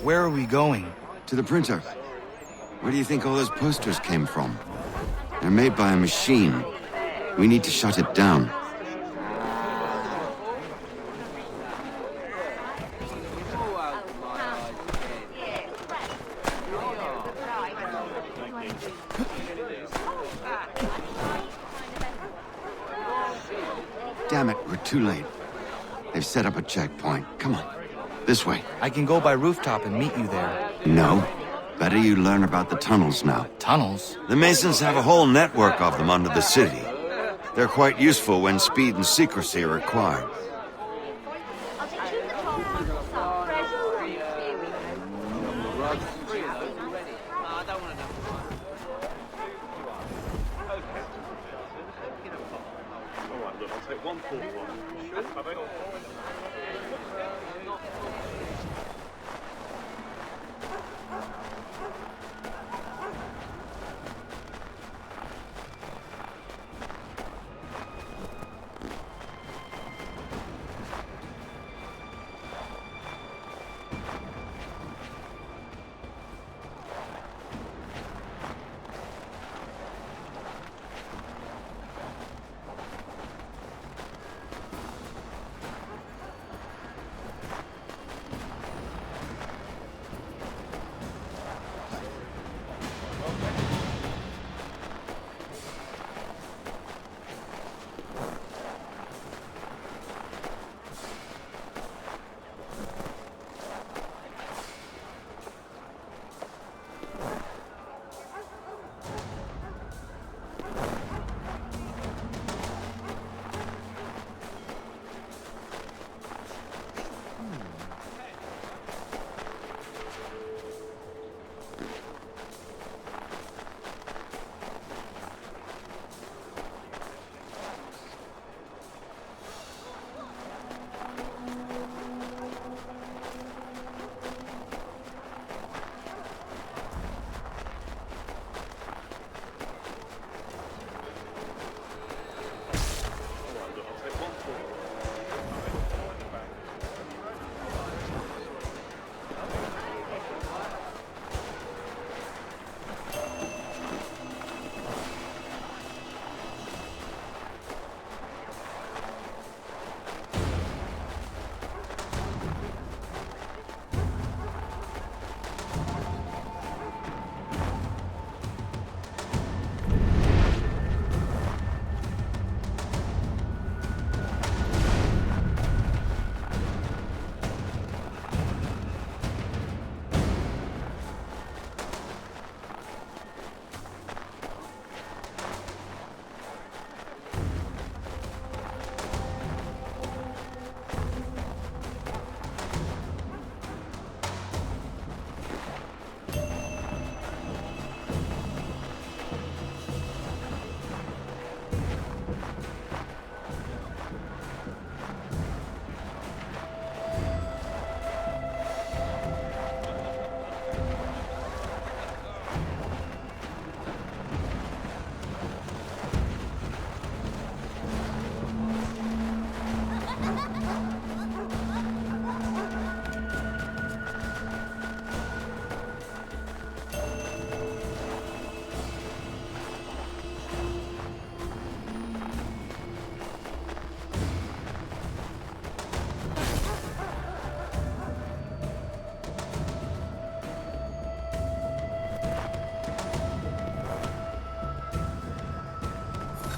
Where are we going? To the printer. Where do you think all those posters came from? They're made by a machine. We need to shut it down. Damn it, we're too late. They've set up a checkpoint. Come on, this way. I can go by rooftop and meet you there. No. Better you learn about the tunnels now. Tunnels? The Masons have a whole network of them under the city. They're quite useful when speed and secrecy are required.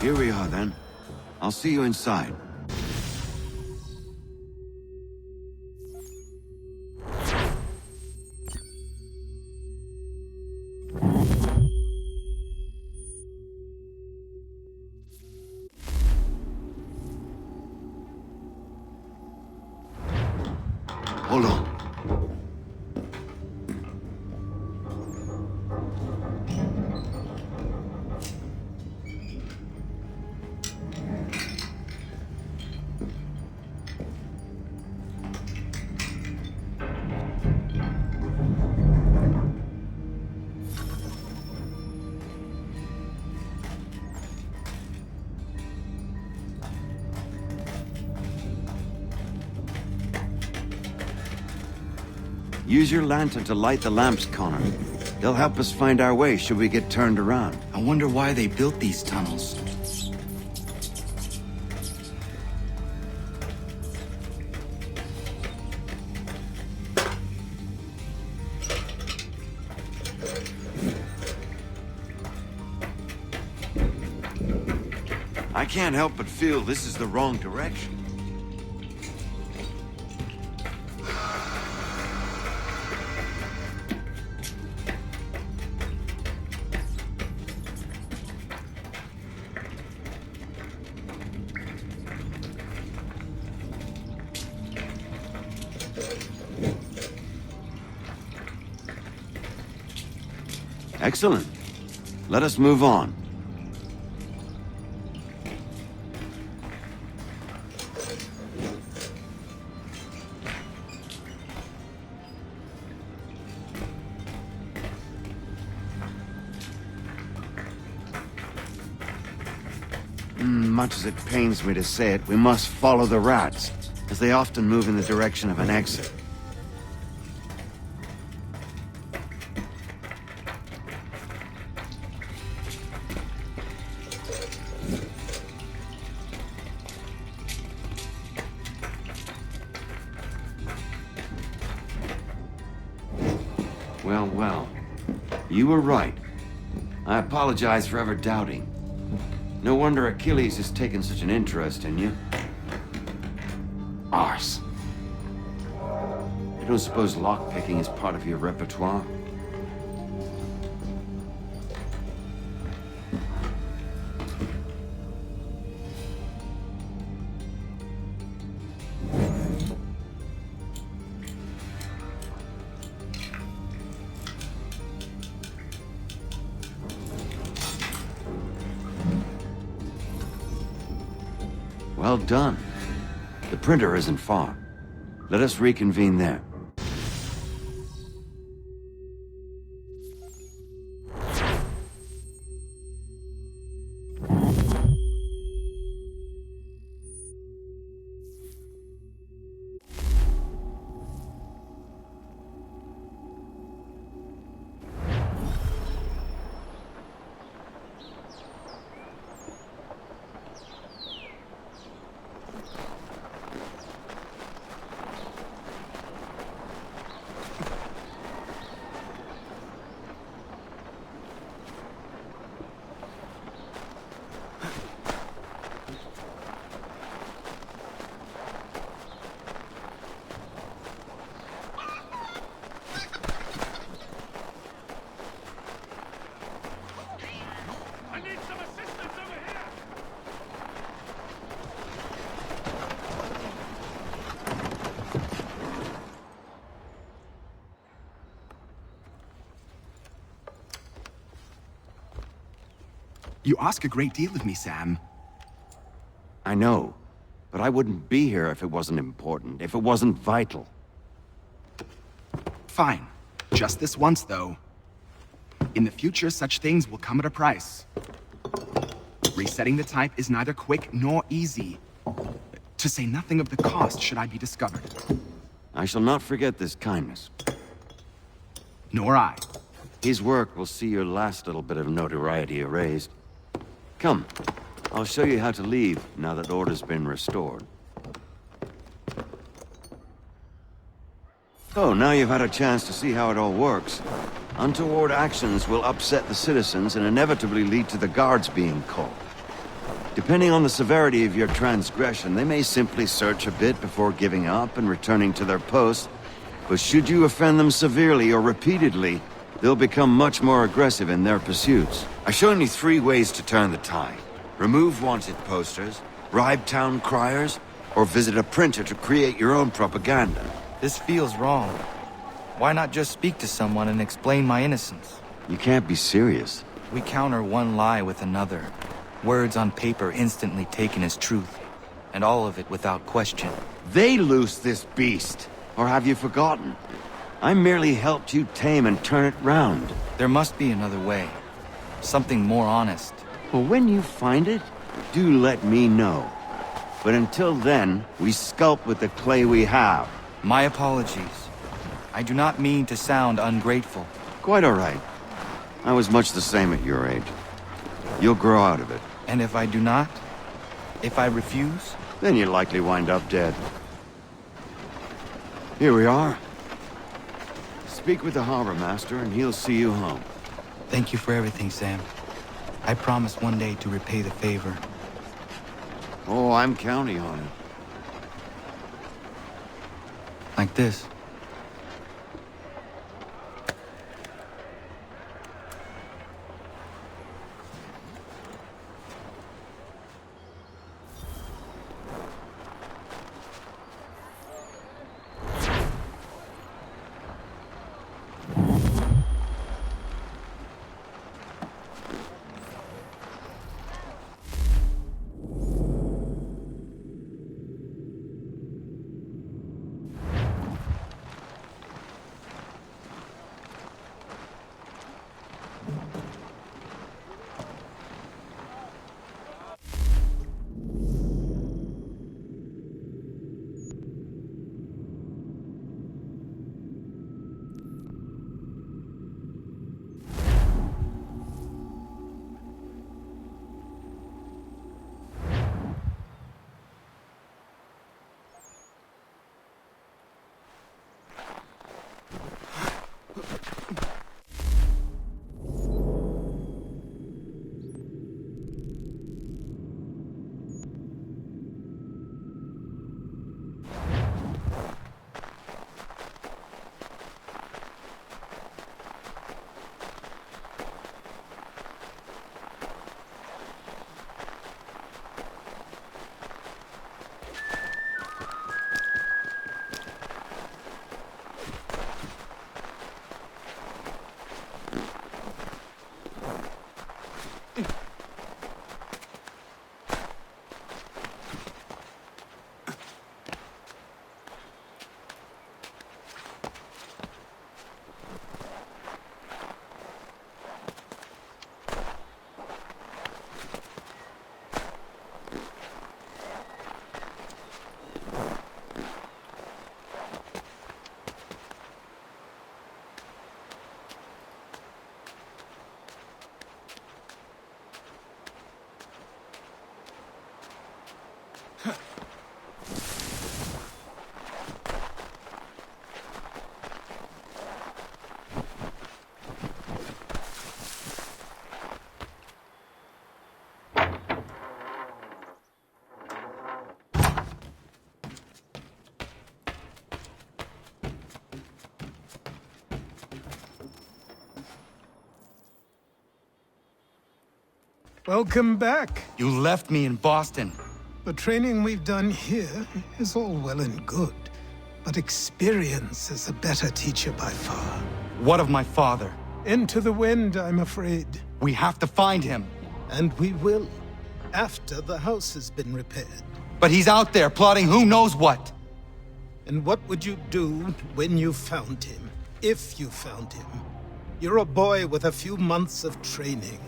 Here we are, then. I'll see you inside. Hold on. Use your lantern to light the lamps, Connor. They'll help us find our way should we get turned around. I wonder why they built these tunnels. I can't help but feel this is the wrong direction. Excellent. Let us move on. Much as it pains me to say it, we must follow the rats, as they often move in the direction of an exit. Well. You were right. I apologize for ever doubting. No wonder Achilles has taken such an interest in you. Arse. I don't suppose lockpicking is part of your repertoire? Well done. The printer isn't far. Let us reconvene there. You ask a great deal of me, Sam. I know, but I wouldn't be here if it wasn't important, if it wasn't vital. Fine. Just this once, though. In the future, such things will come at a price. Resetting the type is neither quick nor easy. To say nothing of the cost should I be discovered. I shall not forget this kindness. Nor I. His work will see your last little bit of notoriety erased. Come, I'll show you how to leave now that order's been restored. So, now you've had a chance to see how it all works. Untoward actions will upset the citizens and inevitably lead to the guards being called. Depending on the severity of your transgression, they may simply search a bit before giving up and returning to their posts. But should you offend them severely or repeatedly, they'll become much more aggressive in their pursuits. I've shown you 3 ways to turn the tide. Remove wanted posters, bribe town criers, or visit a printer to create your own propaganda. This feels wrong. Why not just speak to someone and explain my innocence? You can't be serious. We counter one lie with another. Words on paper instantly taken as truth. And all of it without question. They loose this beast. Or have you forgotten? I merely helped you tame and turn it round. There must be another way. Something more honest. Well, when you find it, do let me know. But until then, we sculpt with the clay we have. My apologies. I do not mean to sound ungrateful. Quite all right. I was much the same at your age. You'll grow out of it. And if I do not? If I refuse? Then you'll likely wind up dead. Here we are. Speak with the harbor master and he'll see you home. Thank you for everything, Sam. I promise one day to repay the favor. Oh, I'm counting on it. Like this. Welcome back. You left me in Boston. The training we've done here is all well and good, but experience is a better teacher by far. What of my father? Into the wind, I'm afraid. We have to find him. And we will, after the house has been repaired. But he's out there plotting who knows what. And what would you do when you found him? If you found him? You're a boy with a few months of training.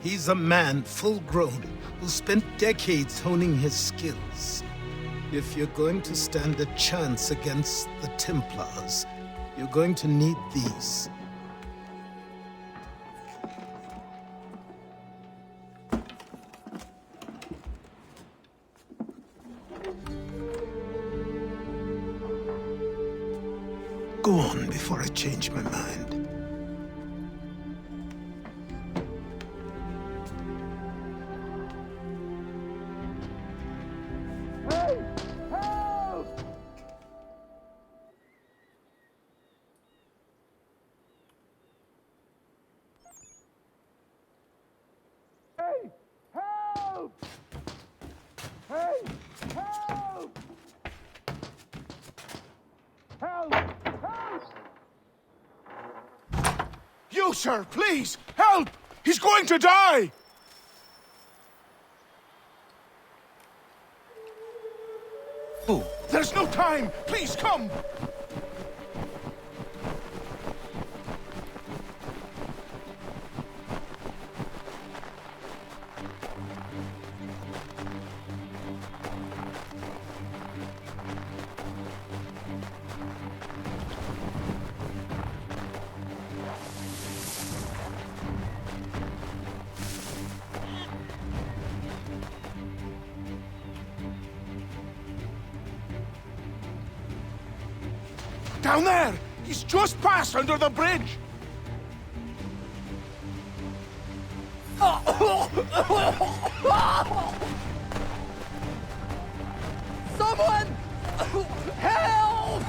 He's a man, full-grown, who spent decades honing his skills. If you're going to stand a chance against the Templars, you're going to need these. Go on before I change my mind. You, sir, please, help! He's going to die! Who? There's no time! Please, come! Down there! He's just passed under the bridge! Someone! Help!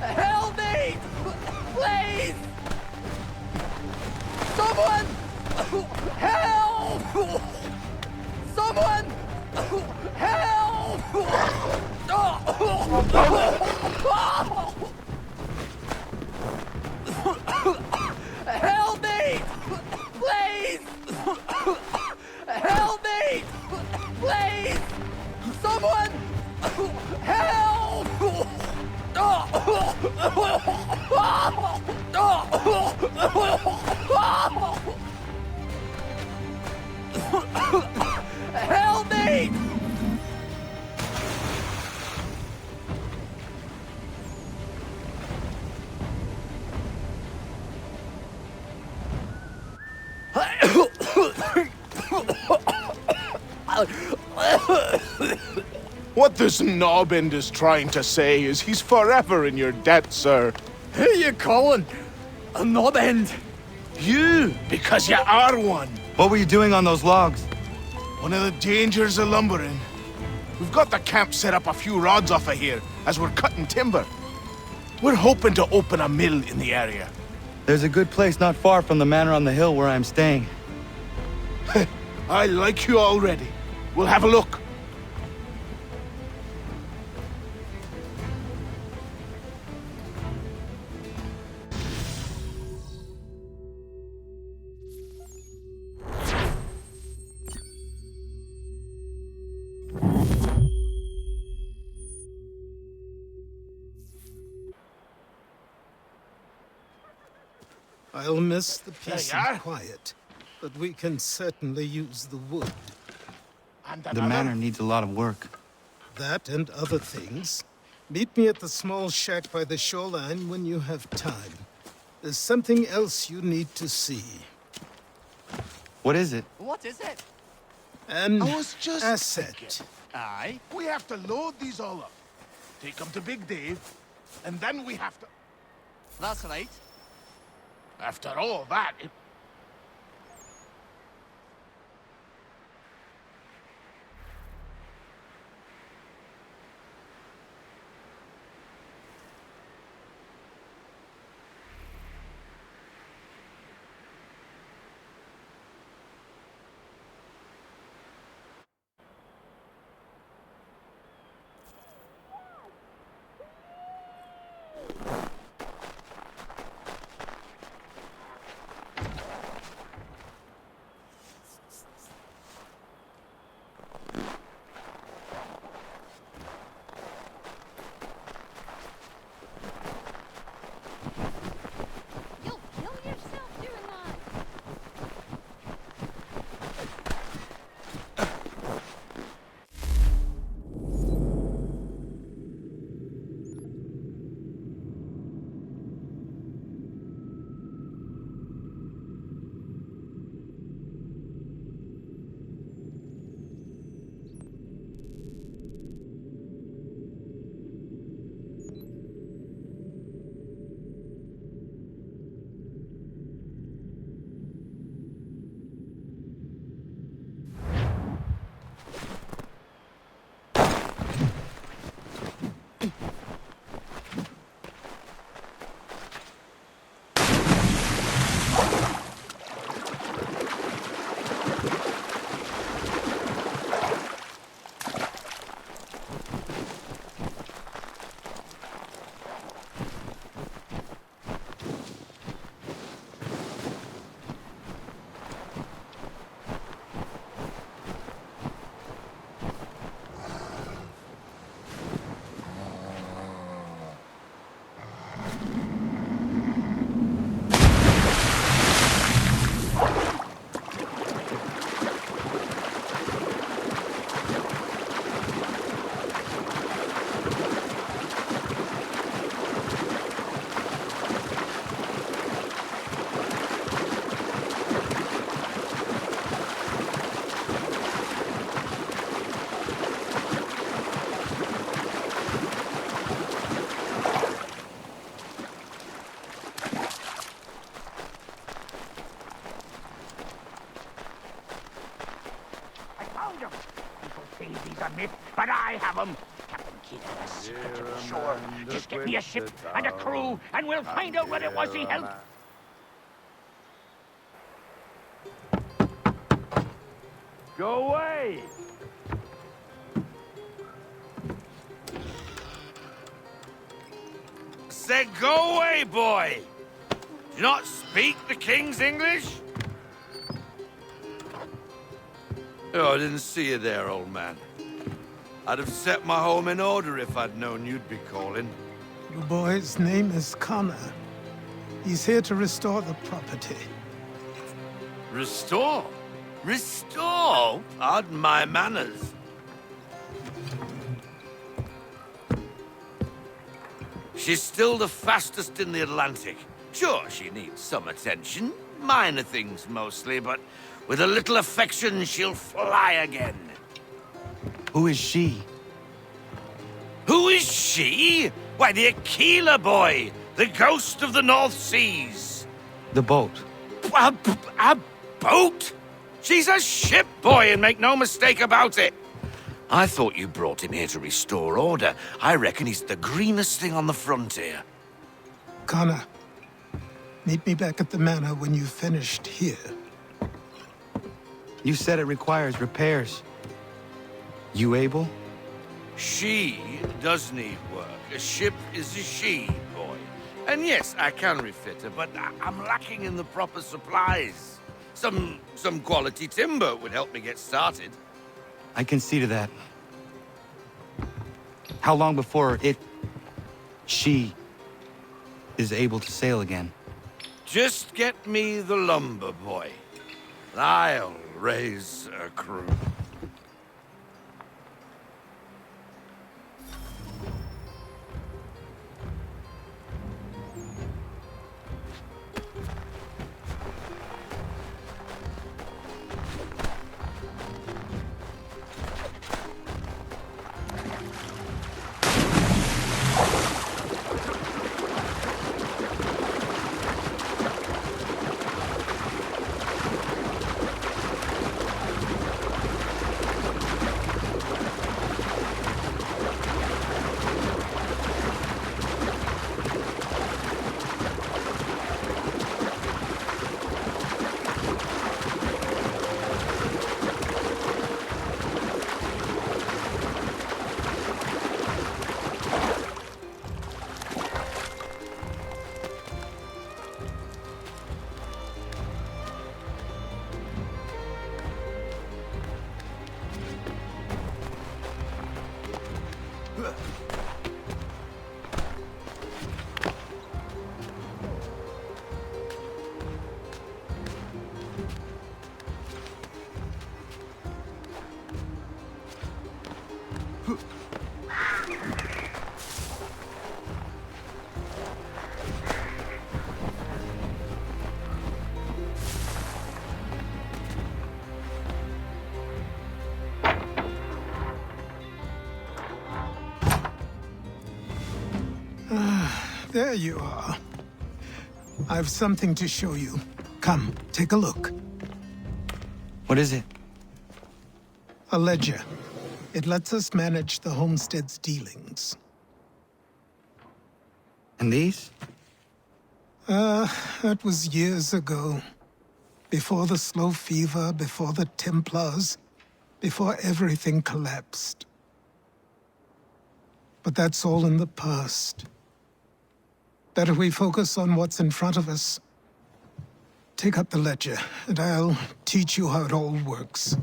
Help me! Please! Someone! Help! Someone! Help! Help me! Please! Help me! Please! Someone! Help! Help me! What this knobbend is trying to say is he's forever in your debt, sir. Who you calling? A knob end? You, because you are one. What were you doing on those logs? One of the dangers of lumbering. We've got the camp set up a few rods off of here as we're cutting timber. We're hoping to open a mill in the area. There's a good place not far from the manor on the hill where I'm staying. I like you already. We'll have a look. I'll miss the peace There you are. and quiet, but we can certainly use the wood. And The another. manor needs a lot of work. That and other things. Meet me at the small shack by the shoreline when you have time. There's something else you need to see. What is it? What is it? An I was just asset. thinking. Aye. We have to load these all up, take them to Big Dave, and then we have to... That's right. After all that, it... but I have them. Captain Keith had a secret to be sure. Just get me a ship and a crew, and we'll find out what it was he helped. Go away! Said go away, boy! Do you not speak the King's English? Oh, I didn't see you there, old man. I'd have set my home in order if I'd known you'd be calling. Your boy's name is Connor. He's here to restore the property. Restore? Restore? Pardon my manners. She's still the fastest in the Atlantic. Sure, she needs some attention. Minor things mostly, but with a little affection, she'll fly again. Who is she? Who is she? Why, the Aquila boy, the ghost of the North Seas. The boat. A boat? She's a ship, boy, and make no mistake about it. I thought you brought him here to restore order. I reckon he's the greenest thing on the frontier. Connor, meet me back at the manor when you've finished here. You said it requires repairs. You able? She does need work. A ship is a she, boy. And yes, I can refit her, but I'm lacking in the proper supplies. Some quality timber would help me get started. I can see to that. How long before she is able to sail again? Just get me the lumber, boy. I'll raise a crew. There you are. I've something to show you. Come, take a look. What is it? A ledger. It lets us manage the homestead's dealings. And these? That was years ago. Before the slow fever, before the Templars, before everything collapsed. But that's all in the past. Better we focus on what's in front of us. Take up the ledger, and I'll teach you how it all works.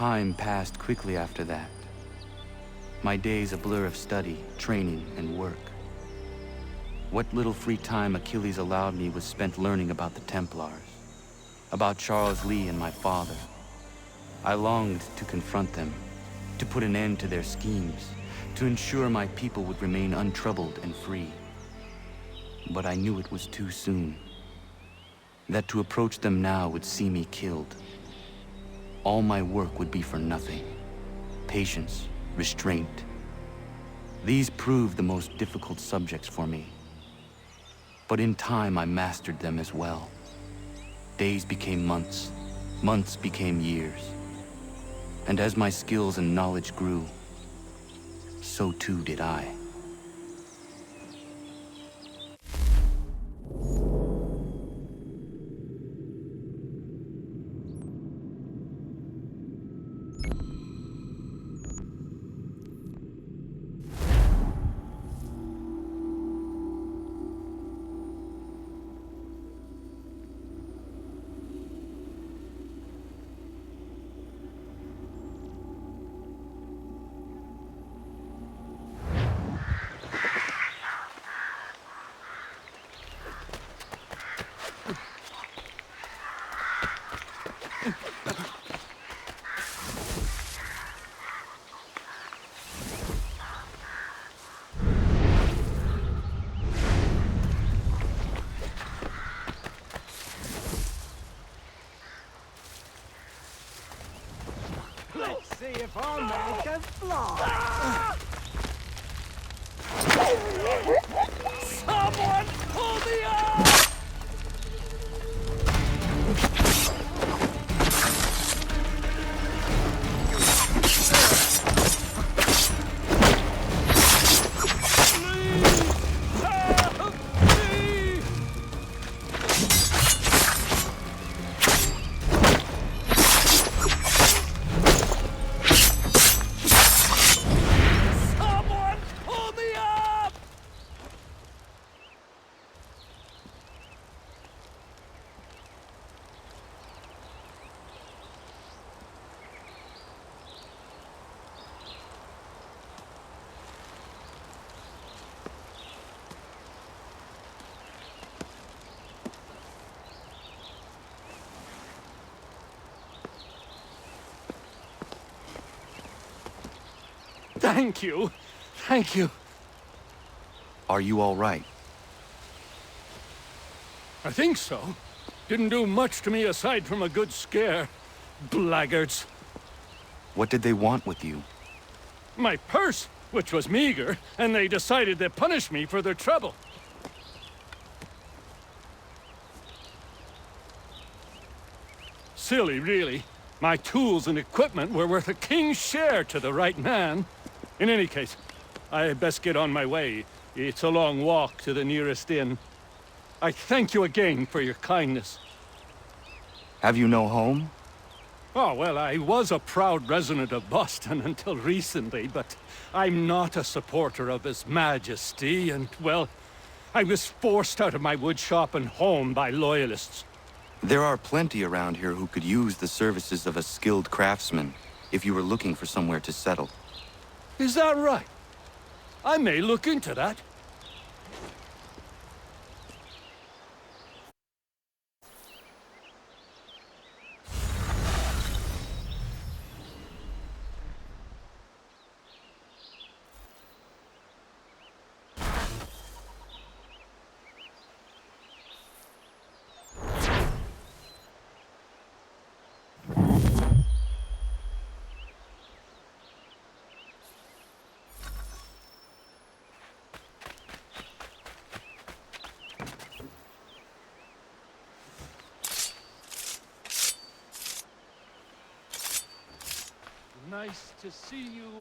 Time passed quickly after that. My days a blur of study, training, and work. What little free time Achilles allowed me was spent learning about the Templars, about Charles Lee and my father. I longed to confront them, to put an end to their schemes, to ensure my people would remain untroubled and free. But I knew it was too soon, that to approach them now would see me killed. All my work would be for nothing. Patience, restraint. These proved the most difficult subjects for me. But in time, I mastered them as well. Days became months, months became years. And as my skills and knowledge grew, so too did I. Let's see if our man can fly. Someone pull me up! Thank you. Thank you. Are you all right? I think so. Didn't do much to me aside from a good scare. Blackguards. What did they want with you? My purse, which was meager, and they decided to punish me for their trouble. Silly, really. My tools and equipment were worth a king's share to the right man. In any case, I best get on my way. It's a long walk to the nearest inn. I thank you again for your kindness. Have you no home? Oh, well, I was a proud resident of Boston until recently, but I'm not a supporter of His Majesty, and, well, I was forced out of my woodshop and home by loyalists. There are plenty around here who could use the services of a skilled craftsman if you were looking for somewhere to settle. Is that right? I may look into that. Nice to see you.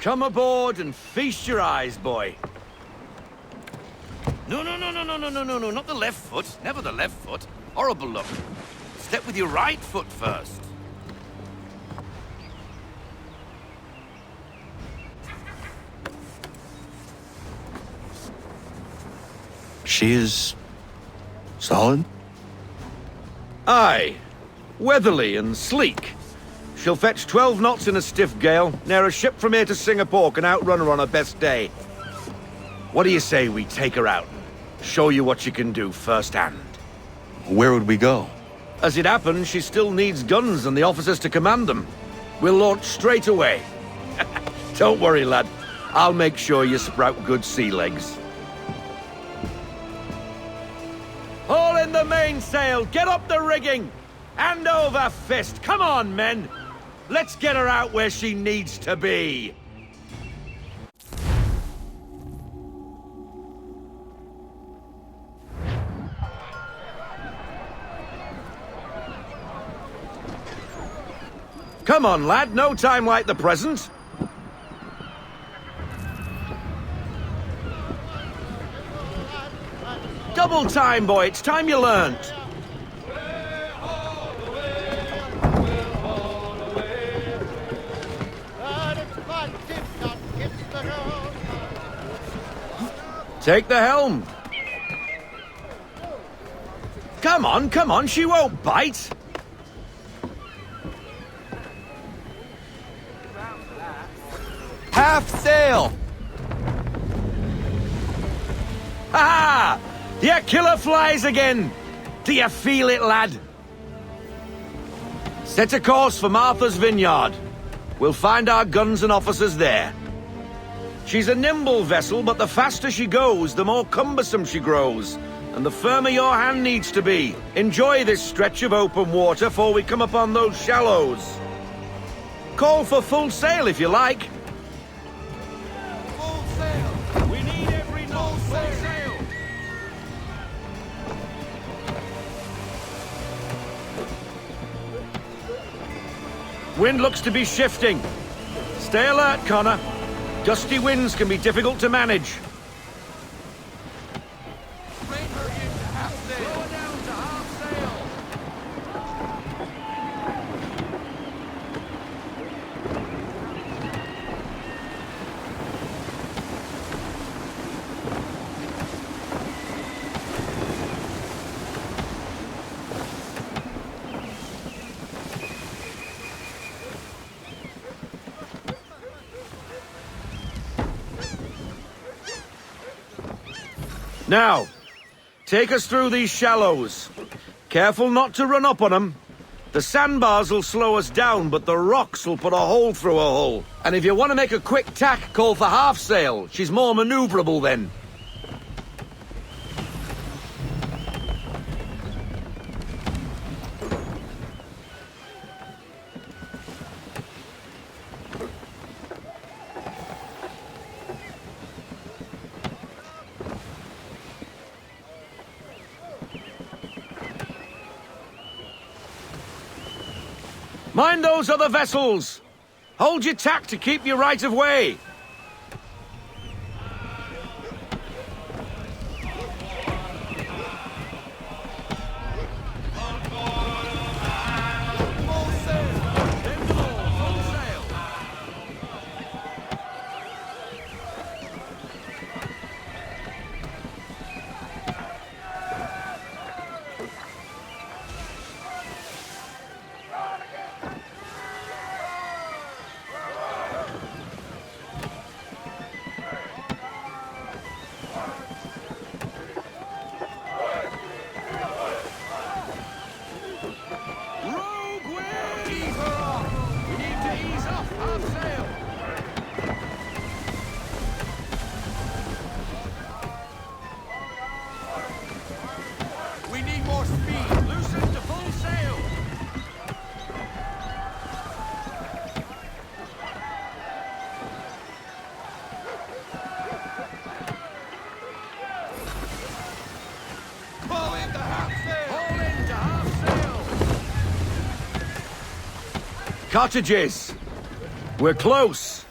Come aboard and feast your eyes, boy. No, not the left foot. Never the left foot. Horrible look. Step with your right foot first. She is... solid? Aye. Weatherly and sleek. She'll fetch 12 knots in a stiff gale, near a ship from here to Singapore can outrun her on her best day. What do you say we take her out? Show you what she can do firsthand. Where would we go? As it happens, she still needs guns and the officers to command them. We'll launch straight away. Don't worry, lad. I'll make sure you sprout good sea legs. Haul in the mainsail! Get up the rigging! Hand over fist! Come on, men! Let's get her out where she needs to be! Come on, lad. No time like the present. Double time, boy. It's time you learnt. Take the helm. Come on, she won't bite. Half sail! Ha! Your killer flies again! Do you feel it, lad? Set a course for Martha's Vineyard. We'll find our guns and officers there. She's a nimble vessel, but the faster she goes, the more cumbersome she grows. And the firmer your hand needs to be. Enjoy this stretch of open water before we come upon those shallows. Call for full sail if you like. Full sail! We need every knot. Full sail! Wind looks to be shifting. Stay alert, Connor. Gusty winds can be difficult to manage. Bring her into half sail! Lower down to half sail! Now, take us through these shallows. Careful not to run up on them. The sandbars will slow us down, but the rocks will put a hole through a hull. And if you want to make a quick tack, call for half sail. She's more maneuverable then. Mind those other vessels! Hold your tack to keep your right of way! Full sail! Then full sail! Rogue wind! Ease her off! We need to ease off half sail! We need more speed! Loosen to full sail! Pull into half sail! Pull into half sail! Cottages! We're close!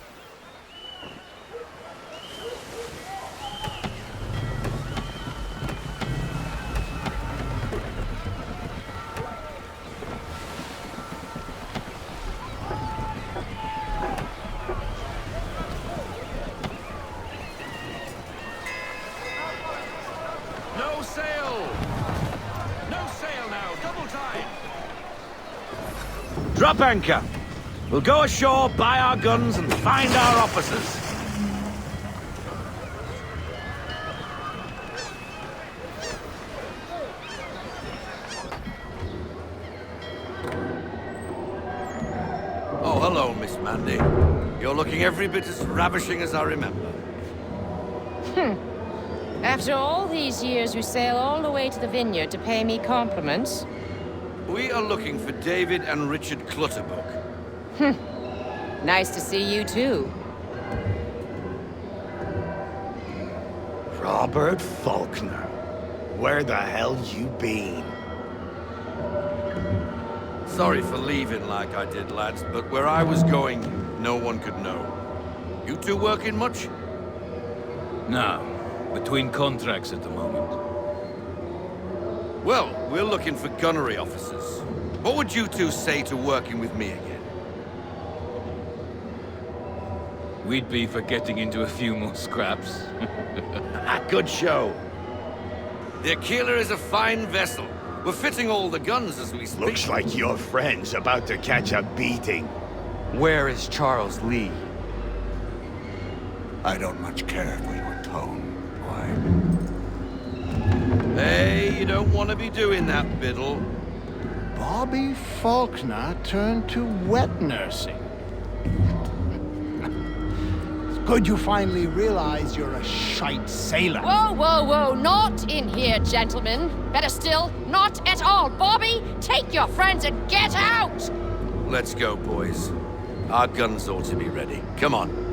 No sail! No sail now, double tide! Drop anchor. We'll go ashore, buy our guns, and find our officers. Oh, hello, Miss Mandy. You're looking every bit as ravishing as I remember. After all these years, you sail all the way to the vineyard to pay me compliments? We are looking for David and Richard Clutterbuck. Nice to see you, too. Robert Faulkner. Where the hell you been? Sorry for leaving like I did, lads, but where I was going, no one could know. You two working much? No. Between contracts at the moment. Well, we're looking for gunnery officers. What would you two say to working with me again? We'd be for getting into a few more scraps. Good show. The Aquila is a fine vessel. We're fitting all the guns as we speak. Looks like your friend's about to catch a beating. Where is Charles Lee? I don't much care for your tone, boy. Hey, you don't want to be doing that, Biddle. Bobby Faulkner turned to wet nursing. It's good you finally realize you're a shite sailor. Whoa, whoa, whoa, not in here, gentlemen. Better still, not at all. Bobby, take your friends and get out! Let's go, boys. Our guns ought to be ready. Come on.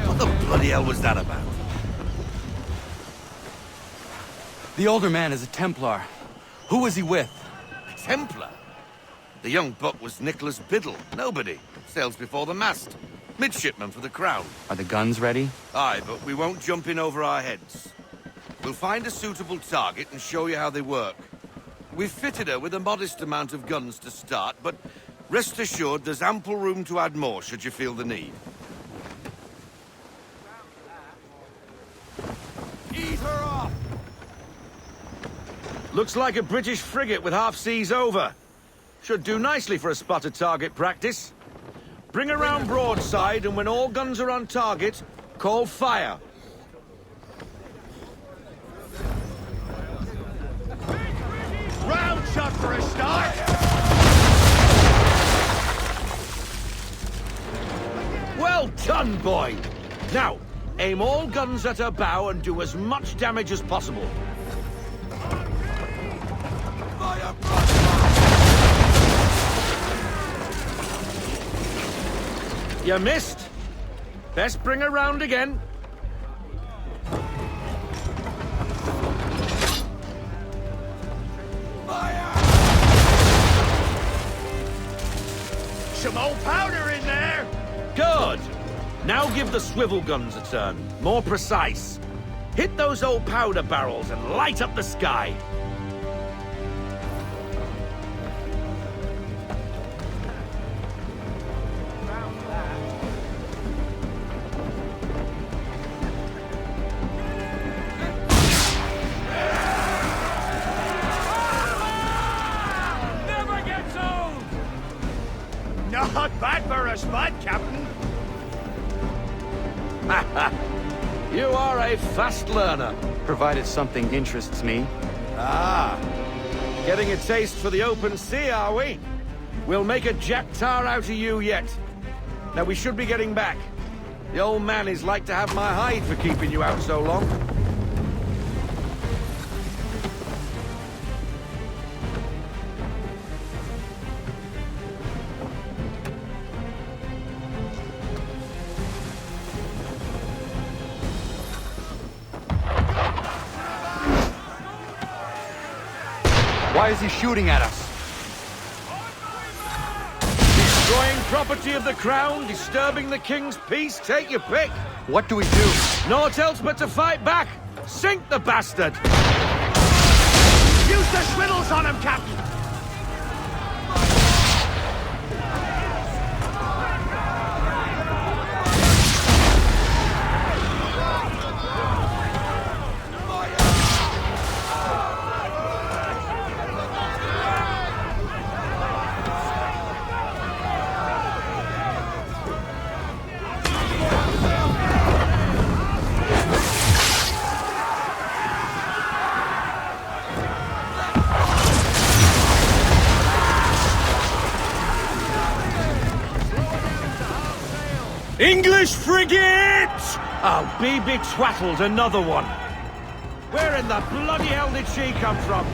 What the bloody hell was that about? The older man is a Templar. Who was he with? Templar? The young buck was Nicholas Biddle. Nobody. Sails before the mast. Midshipman for the Crown. Are the guns ready? Aye, but we won't jump in over our heads. We'll find a suitable target and show you how they work. We've fitted her with a modest amount of guns to start, but rest assured there's ample room to add more should you feel the need. Ease her off! Looks like a British frigate with half seas over. Should do nicely for a spotted target practice. Bring around broadside, and when all guns are on target, call fire. Round shot for a start! Well done, boy! Now, aim all guns at her bow and do as much damage as possible. You missed. Best bring her round again. Some old powder in there! Good. Now give the swivel guns a turn. More precise. Hit those old powder barrels and light up the sky. Never gets old! Not bad for a spud, Captain. You are a fast learner. Provided something interests me. Ah, getting a taste for the open sea, are we? We'll make a jack tar out of you yet. Now we should be getting back. The old man is like to have my hide for keeping you out so long. Why is he shooting at us? Destroying property of the crown, disturbing the king's peace, take your pick. What do we do? Naught else but to fight back. Sink the bastard. Use the swivels on him, Captain! English frigate! Oh, BB Twattle's another one. Where in the bloody hell did she come from?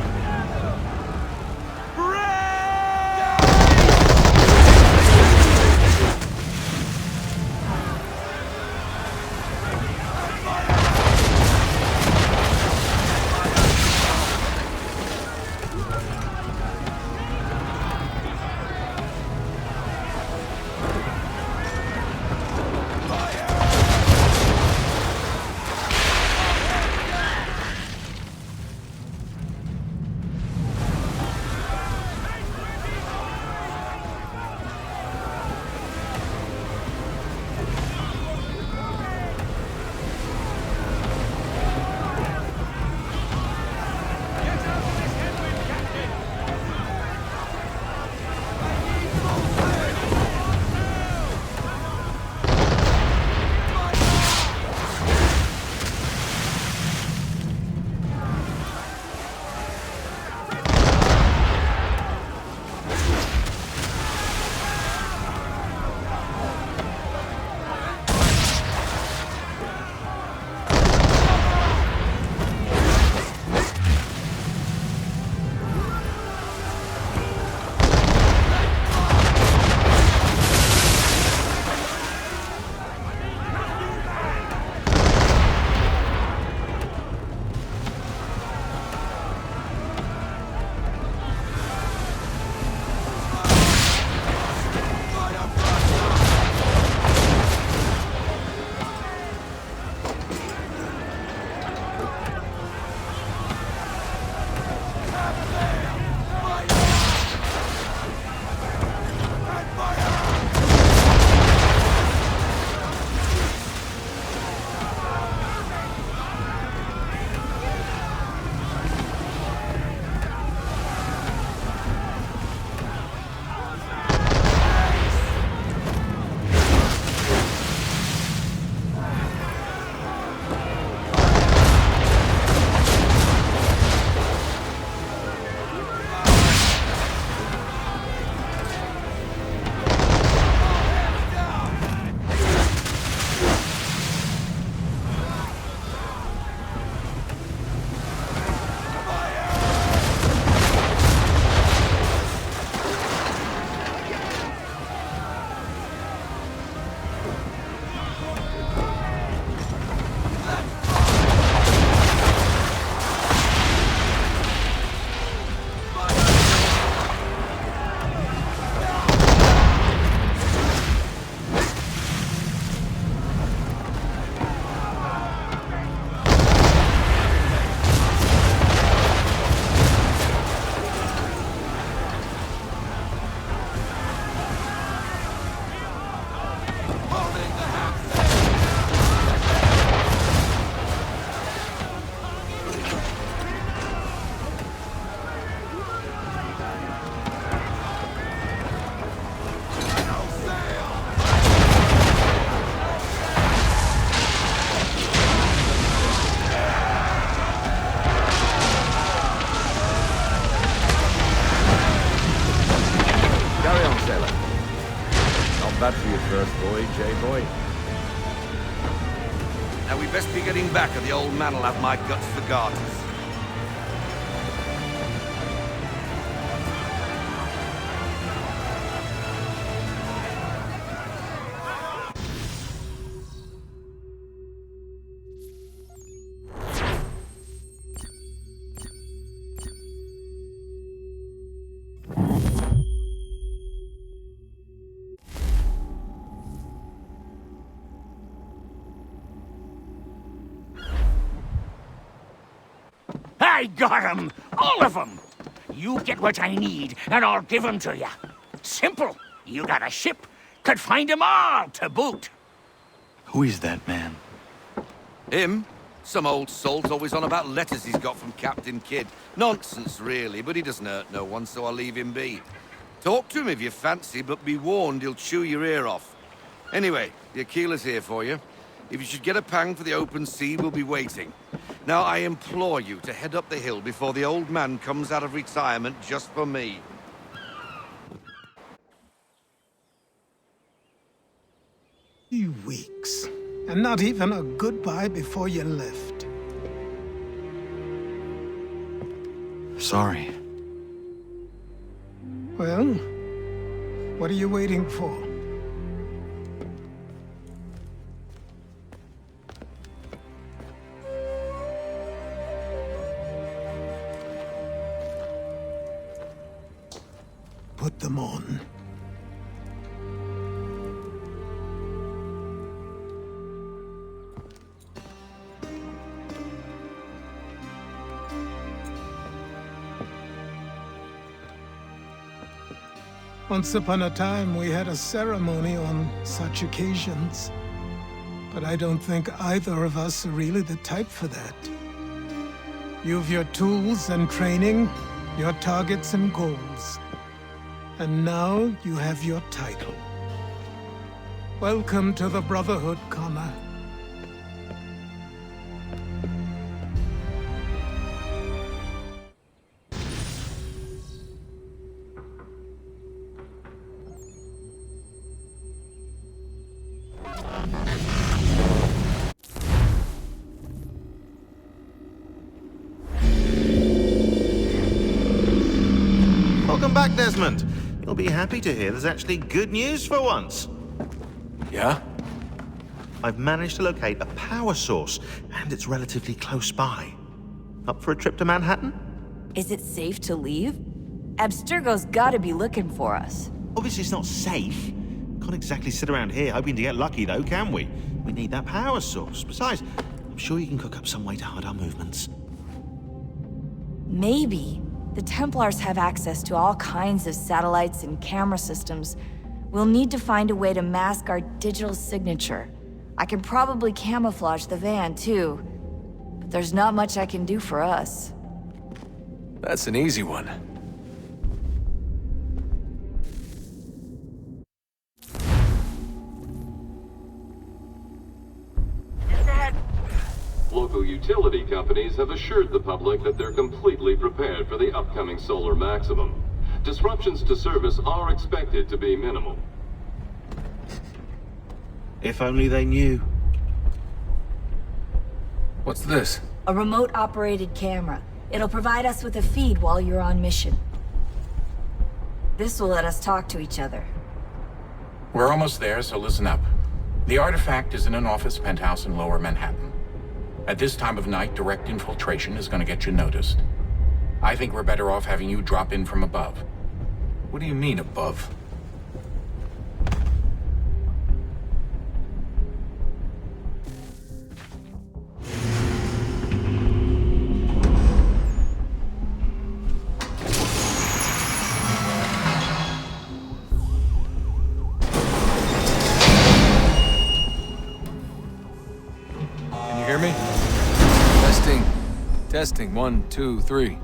Bad for your first voyage, eh, boy? Now we best be getting back, or the old man'll have my guts for garters. I got 'em! All of 'em! You get what I need, and I'll give 'em to you. Simple. You got a ship, could find 'em all to boot. Who is that man? Him? Some old salt always on about letters he's got from Captain Kidd. Nonsense, really, but he doesn't hurt no one, so I'll leave him be. Talk to him if you fancy, but be warned he'll chew your ear off. Anyway, the Aquila's here for you. If you should get a pang for the open sea, we'll be waiting. Now, I implore you to head up the hill before the old man comes out of retirement just for me. 3 weeks. And not even a goodbye before you left. Sorry. Well, what are you waiting for? Put them on. Once upon a time, we had a ceremony on such occasions. But I don't think either of us are really the type for that. You've your tools and training, your targets and goals. And now you have your title. Welcome to the Brotherhood, Connor. Welcome back, Desmond. You'll be happy to hear there's actually good news for once. Yeah? I've managed to locate a power source, and it's relatively close by. Up for a trip to Manhattan? Is it safe to leave? Abstergo's gotta be looking for us. Obviously it's not safe. Can't exactly sit around here hoping to get lucky, though, can we? We need that power source. Besides, I'm sure you can cook up some way to hide our movements. Maybe. The Templars have access to all kinds of satellites and camera systems. We'll need to find a way to mask our digital signature. I can probably camouflage the van, too. But there's not much I can do for us. That's an easy one. Local utility companies have assured the public that they're completely prepared for the upcoming solar maximum. Disruptions to service are expected to be minimal. If only they knew. What's this? A remote-operated camera. It'll provide us with a feed while you're on mission. This will let us talk to each other. We're almost there, so listen up. The artifact is in an office penthouse in Lower Manhattan. At this time of night, direct infiltration is going to get you noticed. I think we're better off having you drop in from above. What do you mean, above? Can you hear me? Testing. 1, 2, 3.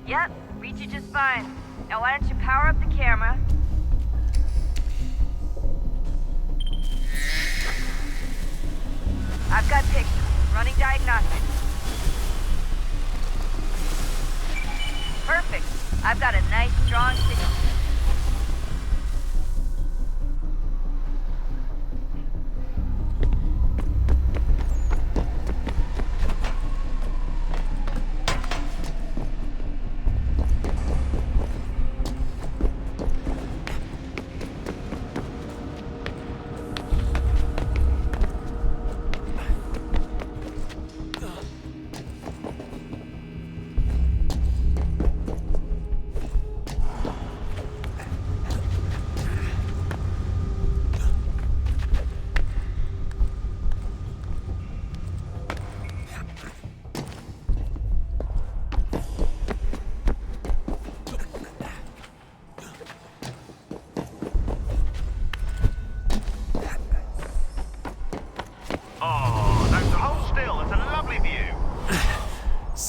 Yep, reach you just fine. Now why don't you power up the camera? I've got pictures. Running diagnostics. Perfect. I've got a nice, strong signal.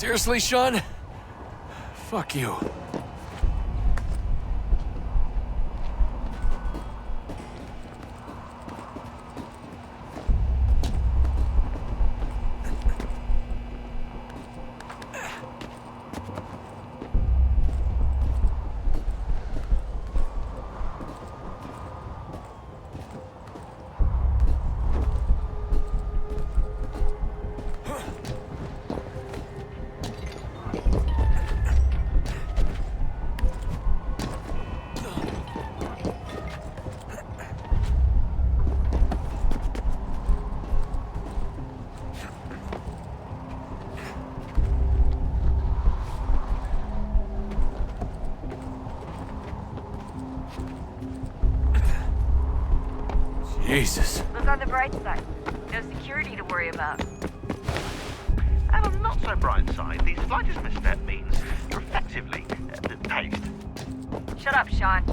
Seriously, Sean? Fuck you. Jesus. Look on the bright side. No security to worry about. And on the not so bright side, the slightest misstep means you're effectively paced. Shut up, Sean.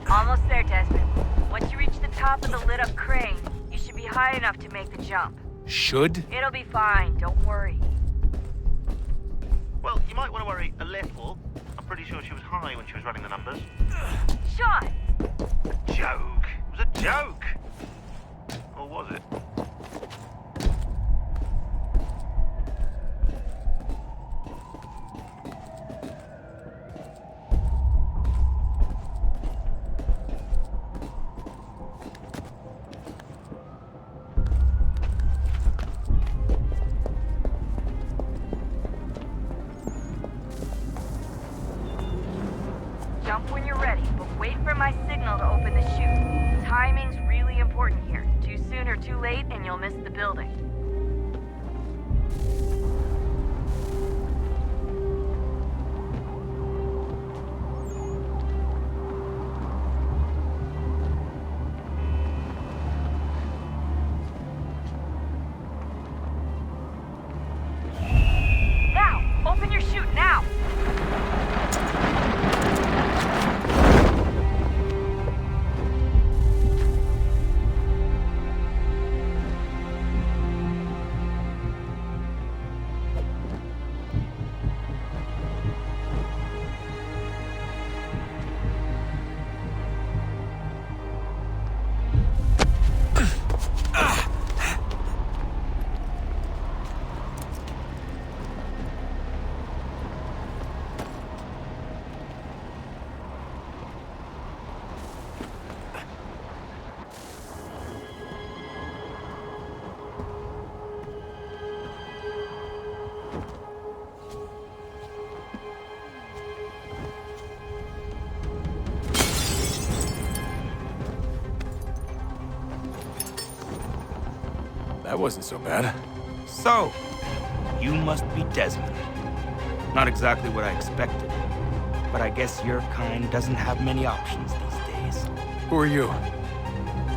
Almost there, Desmond. Once you reach the top of the lit-up crane, you should be high enough to make the jump. Should? It'll be fine, don't worry. Well, you might want to worry a little. I'm pretty sure she was high when she was running the numbers. Sean! A joke. It was a joke. Or was it? Jump when you're ready, but wait for my signal to open the chute. Timing's really important here. Too soon or too late, and you'll miss the building. Now! Open your chute, now! That wasn't so bad. So, you must be Desmond. Not exactly what I expected, but I guess your kind doesn't have many options these days. Who are you?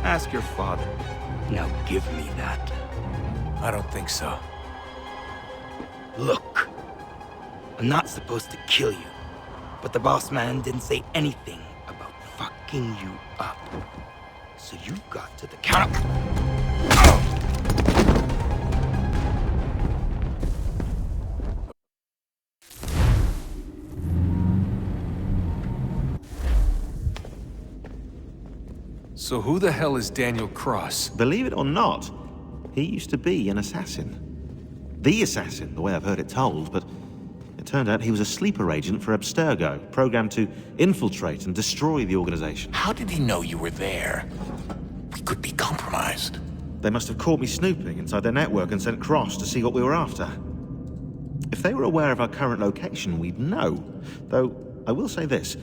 Ask your father. Now give me that. I don't think so. Look, I'm not supposed to kill you, but the boss man didn't say anything about fucking you up. So you got to the counter. So who the hell is Daniel Cross? Believe it or not, he used to be an assassin. The assassin, the way I've heard it told, but it turned out he was a sleeper agent for Abstergo, programmed to infiltrate and destroy the organization. How did he know you were there? We could be compromised. They must have caught me snooping inside their network and sent Cross to see what we were after. If they were aware of our current location, we'd know. Though, I will say this.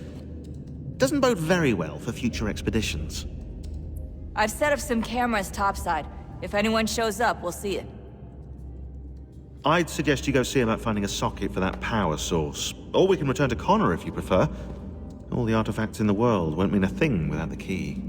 Doesn't bode very well for future expeditions. I've set up some cameras topside. If anyone shows up, we'll see it. I'd suggest you go see about finding a socket for that power source. Or we can return to Connor if you prefer. All the artifacts in the world won't mean a thing without the key.